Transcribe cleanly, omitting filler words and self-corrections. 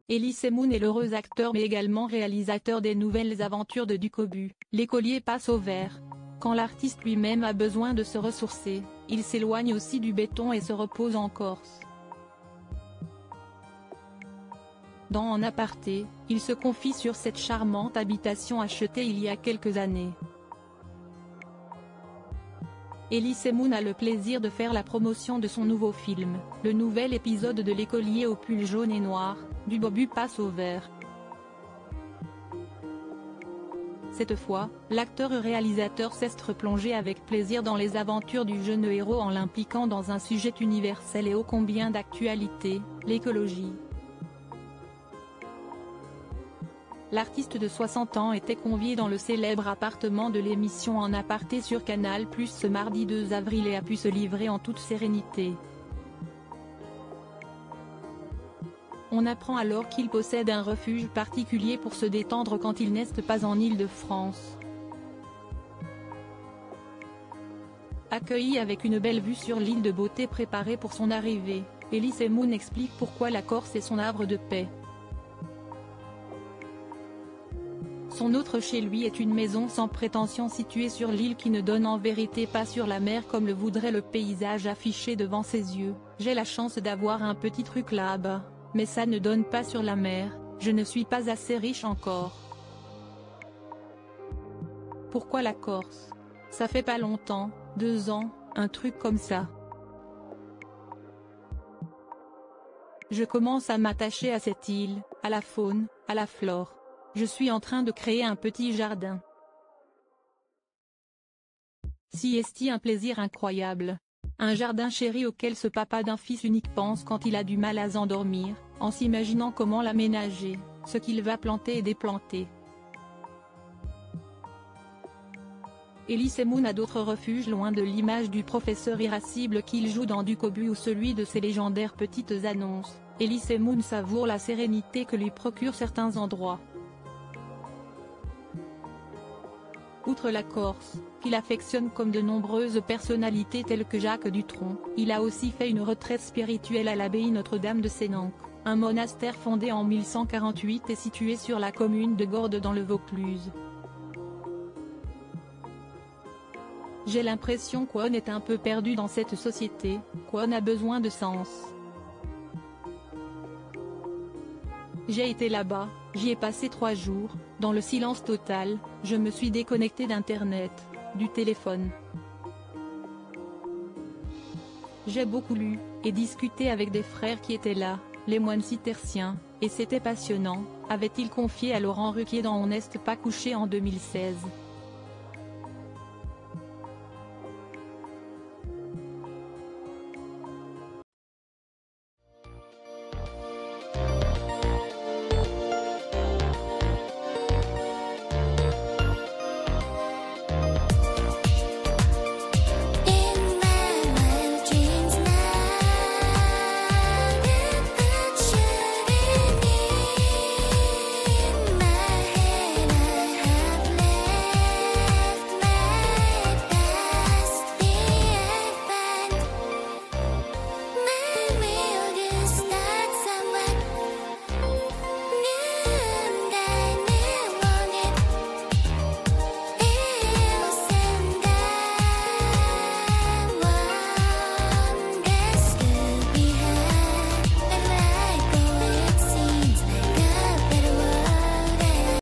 Elie Semoun est l'heureux acteur mais également réalisateur des nouvelles aventures de Ducobu, l'écolier passe au vert. Quand l'artiste lui-même a besoin de se ressourcer, il s'éloigne aussi du béton et se repose en Corse. Dans En aparté, il se confie sur cette charmante habitation achetée il y a quelques années. Elie Semoun a le plaisir de faire la promotion de son nouveau film, le nouvel épisode de l'écolier au pull jaune et noir, Ducobu passe au vert. Cette fois, l'acteur-réalisateur s'est replongé avec plaisir dans les aventures du jeune héros en l'impliquant dans un sujet universel et ô combien d'actualité, l'écologie. L'artiste de 60 ans était convié dans le célèbre appartement de l'émission En aparté sur Canal+ ce mardi 2 avril et a pu se livrer en toute sérénité. On apprend alors qu'il possède un refuge particulier pour se détendre quand il n'est pas en Île-de-France. Accueilli avec une belle vue sur l'île de beauté préparée pour son arrivée, Elie Semoun explique pourquoi la Corse est son havre de paix. Son autre chez lui est une maison sans prétention située sur l'île qui ne donne en vérité pas sur la mer comme le voudrait le paysage affiché devant ses yeux. J'ai la chance d'avoir un petit truc là-bas, mais ça ne donne pas sur la mer, je ne suis pas assez riche encore. Pourquoi la Corse? Ça fait pas longtemps, 2 ans, un truc comme ça. Je commence à m'attacher à cette île, à la faune, à la flore. Je suis en train de créer un petit jardin. Si est-il un plaisir incroyable. Un jardin chéri auquel ce papa d'un fils unique pense quand il a du mal à s'endormir, en s'imaginant comment l'aménager, ce qu'il va planter et déplanter. Elie Semoun a d'autres refuges loin de l'image du professeur irascible qu'il joue dans Ducobu ou celui de ses légendaires petites annonces. Elie Semoun savoure la sérénité que lui procurent certains endroits. Outre la Corse, qu'il affectionne comme de nombreuses personnalités telles que Jacques Dutronc, il a aussi fait une retraite spirituelle à l'abbaye Notre-Dame de Sénanque, un monastère fondé en 1148 et situé sur la commune de Gordes dans le Vaucluse. J'ai l'impression qu'on est un peu perdu dans cette société, qu'on a besoin de sens. J'ai été là-bas, j'y ai passé 3 jours, dans le silence total, je me suis déconnecté d'Internet, du téléphone. J'ai beaucoup lu, et discuté avec des frères qui étaient là, les moines cisterciens, et c'était passionnant, avait-il confié à Laurent Ruquier dans On n'est pas couché en 2016.